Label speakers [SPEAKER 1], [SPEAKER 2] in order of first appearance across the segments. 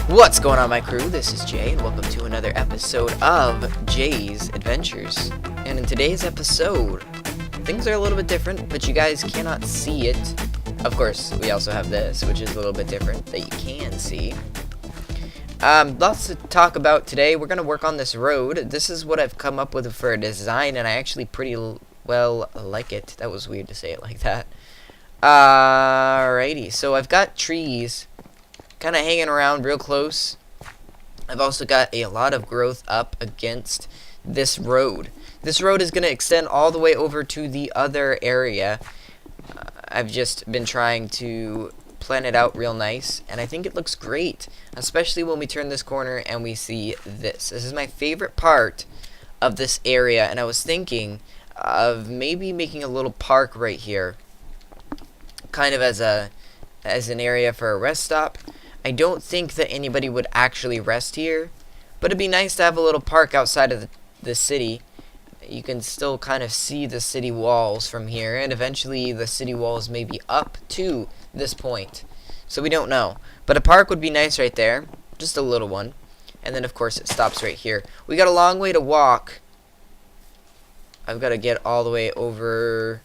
[SPEAKER 1] What's going on, my crew? This is Jay, and welcome to another episode of Jay's Adventures. And in today's episode, things are a little bit different, but you guys cannot see it. Of course, we also have this, which is a little bit different, that you can see. Lots to talk about today. We're going to work on this road. This is what I've come up with for a design, and I actually pretty well like it. That was weird to say it like that. Alrighty, so I've got trees kind of hanging around real close. I've also got a lot of growth up against this road. This road is going to extend all the way over to the other area. I've just been trying to plan it out real nice, and I think it looks great, especially when we turn this corner and we see this. This is my favorite part of this area, and I was thinking of maybe making a little park right here, kind of as an area for a rest stop. I don't think that anybody would actually rest here, but it'd be nice to have a little park outside of the city. You can still kind of see the city walls from here, and eventually the city walls may be up to this point, so we don't know. But a park would be nice right there, just a little one, and then of course it stops right here. We got a long way to walk. I've got to get all the way over,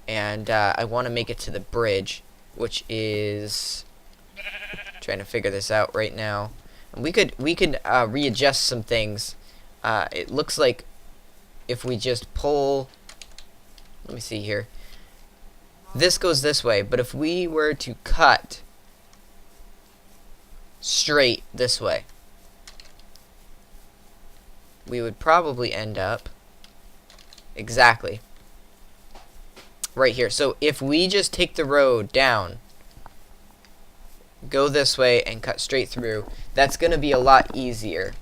[SPEAKER 1] and I want to make it to the bridge, which is trying to figure this out right now. And we could readjust some things. It looks like if we just pull, let me see here, this goes this way, but if we were to cut straight this way, we would probably end up exactly right here. So if we just take the road down, go this way, and cut straight through, that's going to be a lot easier.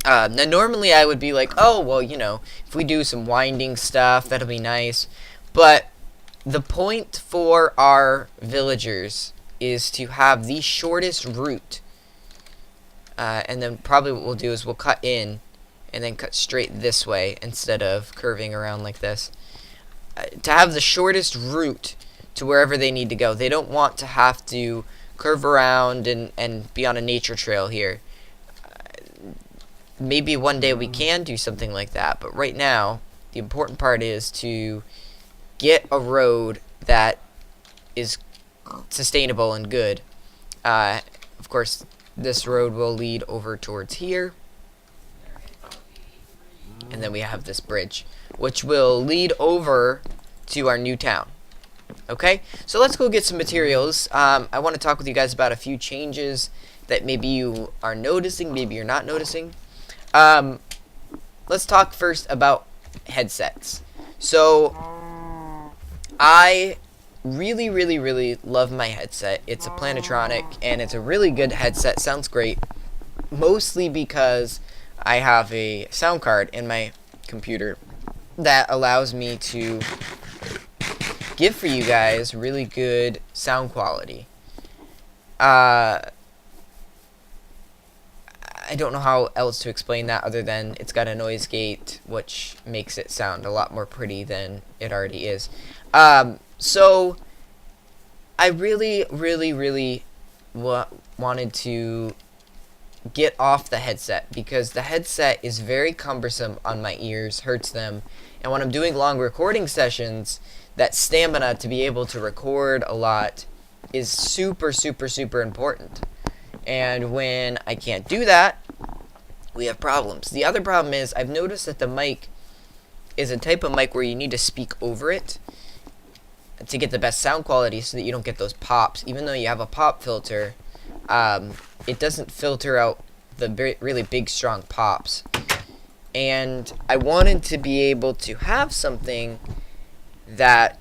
[SPEAKER 1] Now normally I would be like, oh, well, you know, if we do some winding stuff, that'll be nice. But the point for our villagers is to have the shortest route. And then probably what we'll do is we'll cut in and then cut straight this way instead of curving around like this. To have the shortest route to wherever they need to go. They don't want to have to curve around and be on a nature trail here. Maybe one day we can do something like that, but right now the important part is to get a road that is sustainable and good. Of course, this road will lead over towards here, and then we have this bridge, which will lead over to our new town. Okay, so let's go get some materials. I want to talk with you guys about a few changes that maybe you are noticing, maybe you're not noticing. Let's talk first about headsets. So I really love my headset. It's a Plantronic, and it's a really good headset. Sounds great, mostly because I have a sound card in my computer that allows me to give for you guys really good sound quality. I don't know how else to explain that other than it's got a noise gate, which makes it sound a lot more pretty than it already is. So I really wanted to get off the headset, because the headset is very cumbersome on my ears, hurts them, and when I'm doing long recording sessions, that stamina to be able to record a lot is super important. And when I can't do that, we have problems. The other problem is I've noticed that the mic is a type of mic where you need to speak over it to get the best sound quality so that you don't get those pops. Even though you have a pop filter, it doesn't filter out the really big strong pops. And I wanted to be able to have something that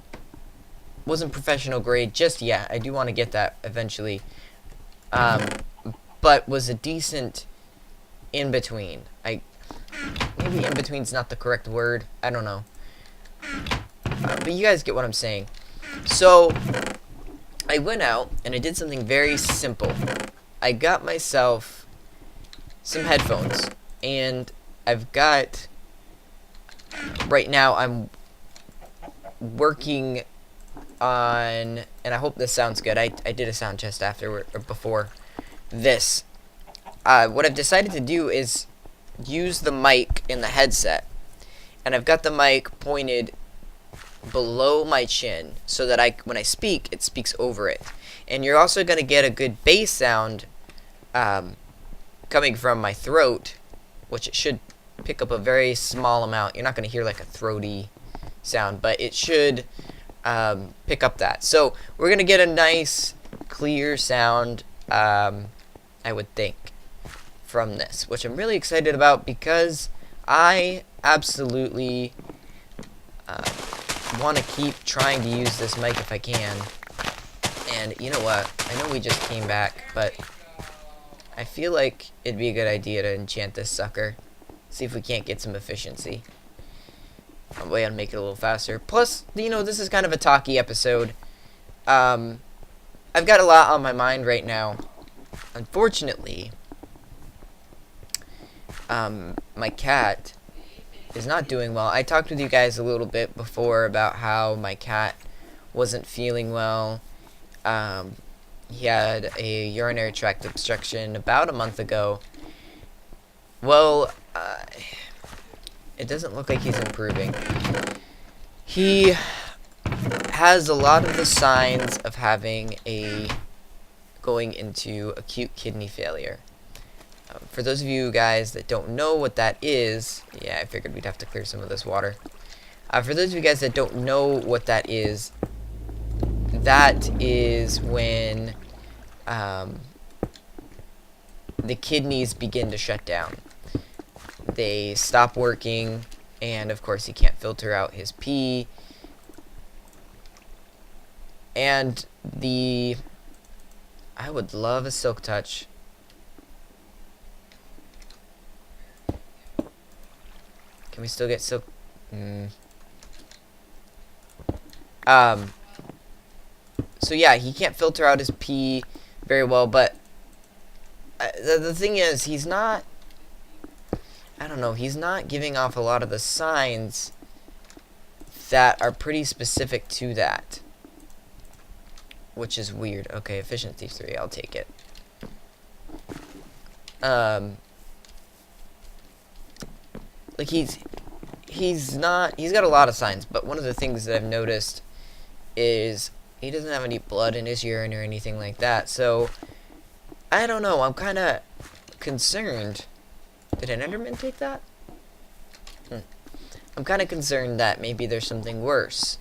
[SPEAKER 1] wasn't professional grade just yet. I do want to get that eventually. But was a decent in-between. Maybe in-between's not the correct word. I don't know. But you guys get what I'm saying. So I went out and I did something very simple. I got myself some headphones, and I've got, right now I'm working on, and I hope this sounds good. I did a sound test afterward or before this. What I've decided to do is use the mic in the headset, and I've got the mic pointed below my chin so that when I speak, it speaks over it. And you're also going to get a good bass sound coming from my throat, which it should pick up a very small amount. You're not going to hear like a throaty sound, but it should pick up that. So we're going to get a nice clear sound, I would think, from this, which I'm really excited about because I absolutely want to keep trying to use this mic if I can. And you know what? I know we just came back, but I feel like it'd be a good idea to enchant this sucker. See if we can't get some efficiency. I'll wait and make it a little faster. Plus, you know, this is kind of a talky episode. I've got a lot on my mind right now. Unfortunately, my cat is not doing well. I talked with you guys a little bit before about how my cat wasn't feeling well. He had a urinary tract obstruction about a month ago. Well, it doesn't look like he's improving. He has a lot of the signs of going into acute kidney failure. For those of you guys that don't know what that is, yeah, I figured we'd have to clear some of this water. For those of you guys that don't know what that is when the kidneys begin to shut down. They stop working, and of course he can't filter out his pee. And I would love a silk touch. Can we still get silk? So yeah, he can't filter out his pee very well, but the thing is, he's not, I don't know, he's not giving off a lot of the signs that are pretty specific to that, which is weird. Okay, efficiency 3, I'll take it. Like he's got a lot of signs, but one of the things that I've noticed is he doesn't have any blood in his urine or anything like that. So I don't know, I'm kind of concerned. Did an Enderman take that? I'm kind of concerned that maybe there's something worse.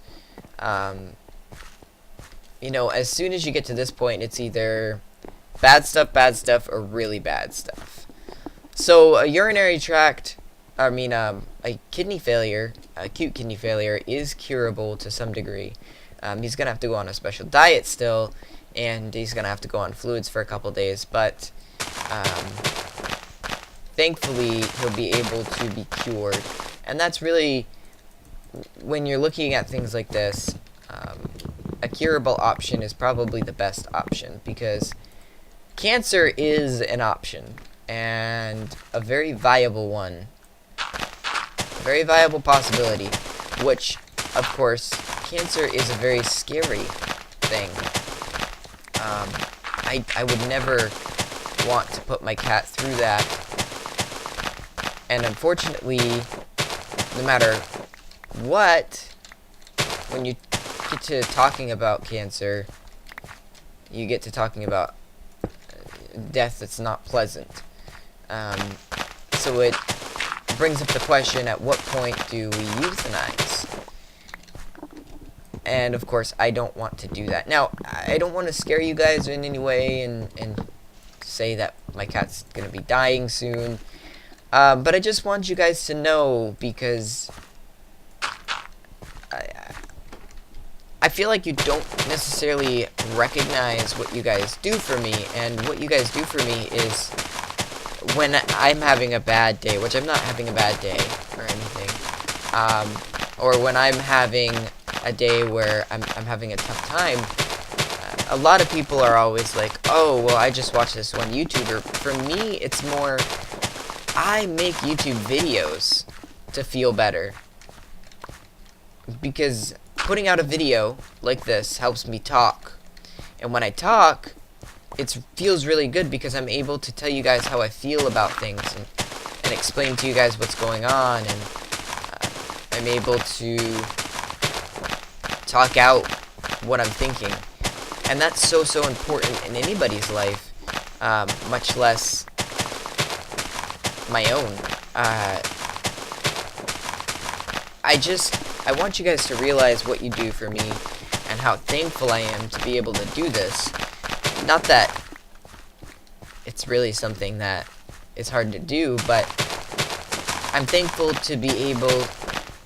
[SPEAKER 1] You know, as soon as you get to this point, it's either bad stuff, or really bad stuff. So a urinary tract, a kidney failure, acute kidney failure, is curable to some degree. He's going to have to go on a special diet still, and he's going to have to go on fluids for a couple days, but thankfully he'll be able to be cured. And that's really, when you're looking at things like this, a curable option is probably the best option, because cancer is an option, and a very viable one. A very viable possibility, which, of course, cancer is a very scary thing. I would never want to put my cat through that. And unfortunately, no matter what, when you get to talking about cancer, you get to talking about death that's not pleasant. So it brings up the question, at what point do we euthanize? And of course, I don't want to do that. Now, I don't want to scare you guys in any way and say that my cat's going to be dying soon. But I just want you guys to know, because I feel like you don't necessarily recognize what you guys do for me. And what you guys do for me is, when I'm having a bad day, which I'm not having a bad day or anything, or when I'm having a day where I'm having a tough time, a lot of people are always like, oh, well, I just watched this one YouTuber. For me, it's more, I make YouTube videos to feel better, because putting out a video like this helps me talk. And when I talk, it feels really good because I'm able to tell you guys how I feel about things and explain to you guys what's going on, and I'm able to talk out what I'm thinking. And that's so important in anybody's life, much less my own. I want you guys to realize what you do for me and how thankful I am to be able to do this. Not that it's really something that is hard to do, but I'm thankful to be able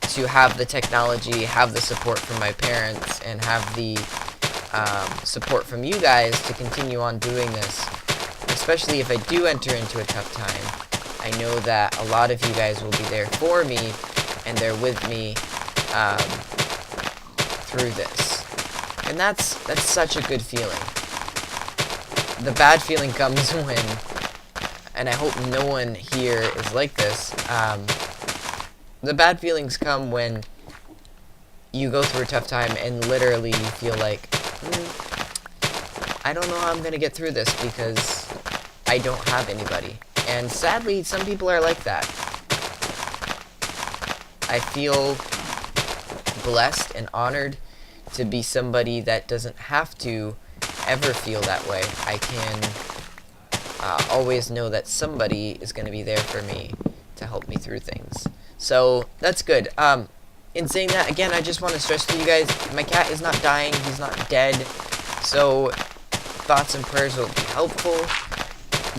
[SPEAKER 1] to have the technology, have the support from my parents, and have the support from you guys to continue on doing this. Especially if I do enter into a tough time, I know that a lot of you guys will be there for me, and they're with me through this. And that's such a good feeling. The bad feeling comes when, and I hope no one here is like this, the bad feelings come when you go through a tough time and literally you feel like, I don't know how I'm going to get through this because I don't have anybody. And sadly, some people are like that. I feel blessed and honored to be somebody that doesn't have to ever feel that way. I can always know that somebody is going to be there for me to help me through things. So that's good. In saying that, again, I just want to stress to you guys, my cat is not dying, he's not dead, so thoughts and prayers will be helpful,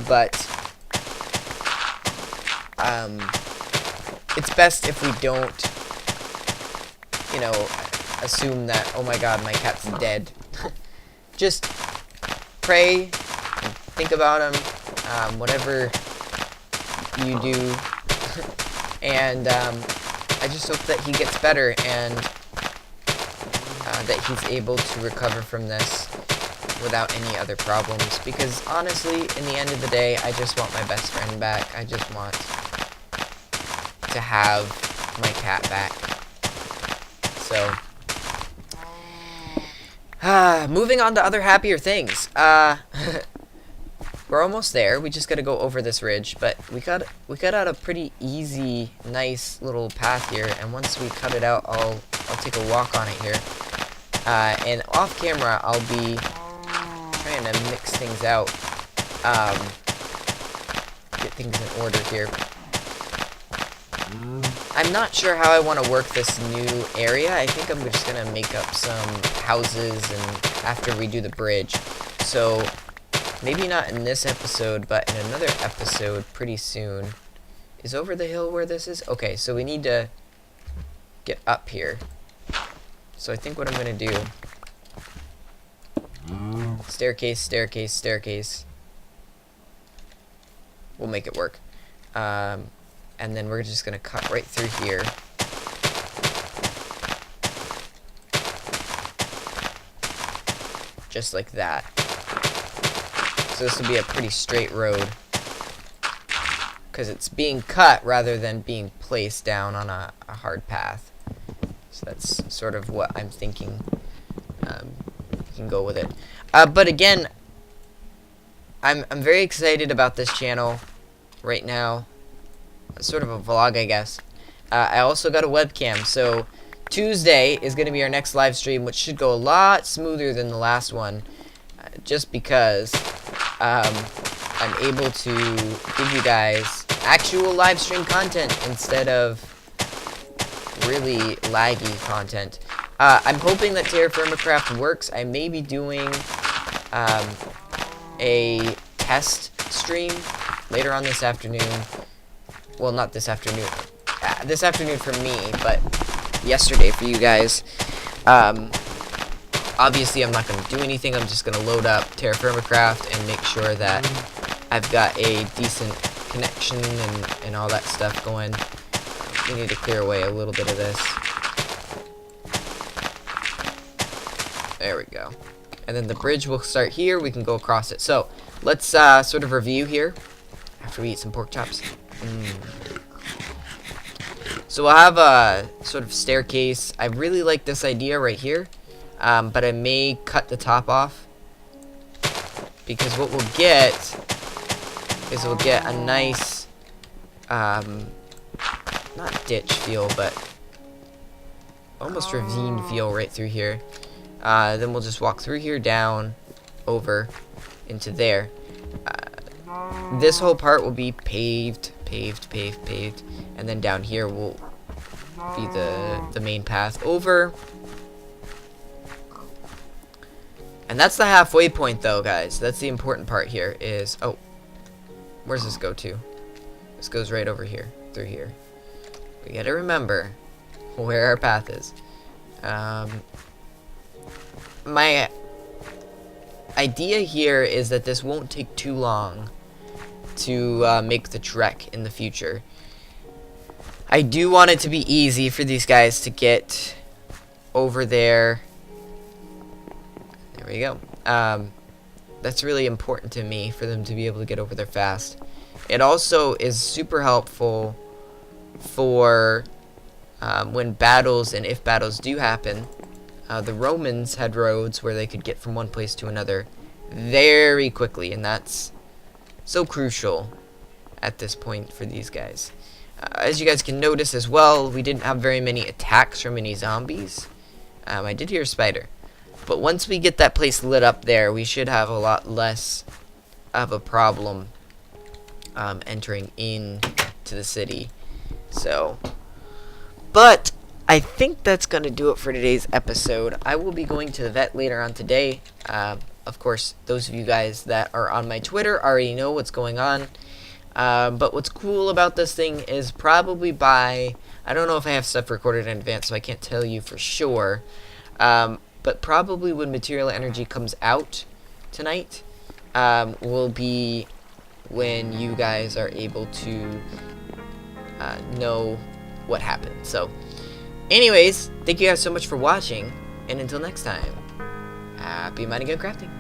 [SPEAKER 1] but it's best if we don't, you know, assume that, oh my god, my cat's dead. Just pray and think about him, whatever you do, and I just hope that he gets better and that he's able to recover from this without any other problems, because honestly, in the end of the day, I just want my best friend back. I just want to have my cat back. So moving on to other happier things. We're almost there. We just gotta go over this ridge, but we cut out a pretty easy, nice little path here. And once we cut it out, I'll take a walk on it here. And off camera, I'll be trying to mix things out, get things in order here. I'm not sure how I want to work this new area. I think I'm just gonna make up some houses and after we do the bridge. So maybe not in this episode, but in another episode pretty soon. Is over the hill where this is? Okay, so we need to get up here. So I think what I'm gonna do, staircase, staircase, staircase. We'll make it work. And then we're just gonna cut right through here. Just like that. So this will be a pretty straight road, because it's being cut rather than being placed down on a hard path. So that's sort of what I'm thinking. You can go with it. But again, I'm very excited about this channel right now. Sort of a vlog, I guess. I also got a webcam, so Tuesday is going to be our next live stream, which should go a lot smoother than the last one, just because I'm able to give you guys actual live stream content instead of really laggy content. I'm hoping that Terra Firma Craft works. I may be doing a test stream later on this afternoon. Well, not this afternoon. This afternoon for me, but yesterday for you guys. Obviously, I'm not going to do anything. I'm just going to load up Terra Firma Craft and make sure that I've got a decent connection and all that stuff going. We need to clear away a little bit of this. There we go. And then the bridge will start here. We can go across it. So, let's sort of review here after we eat some pork chops. So we'll have a sort of staircase. I really like this idea right here, but I may cut the top off, because what we'll get is we'll get a nice, not ditch feel, but almost ravine feel right through here. Then we'll just walk through here, down, over, into there. This whole part will be paved, and then down here will be the main path over. And that's the halfway point, though, guys. That's the important part here is... Oh, where's this go to? This goes right over here, through here. We gotta remember where our path is. My idea here is that this won't take too long to make the trek in the future. I do want it to be easy for these guys to get over there. There we go. That's really important to me, for them to be able to get over there fast. It also is super helpful for when battles, and if battles do happen. The Romans had roads where they could get from one place to another very quickly, and that's so crucial at this point for these guys. As you guys can notice as well, we didn't have very many attacks from any zombies. I did hear a spider. But once we get that place lit up there, we should have a lot less of a problem entering into the city. So, but I think that's going to do it for today's episode. I will be going to the vet later on today. Of course, those of you guys that are on my Twitter already know what's going on. But what's cool about this thing is probably by... I don't know if I have stuff recorded in advance, so I can't tell you for sure. But probably when Material Energy comes out tonight, will be when you guys are able to know what happened. So, anyways, thank you guys so much for watching, and until next time, happy mining and crafting.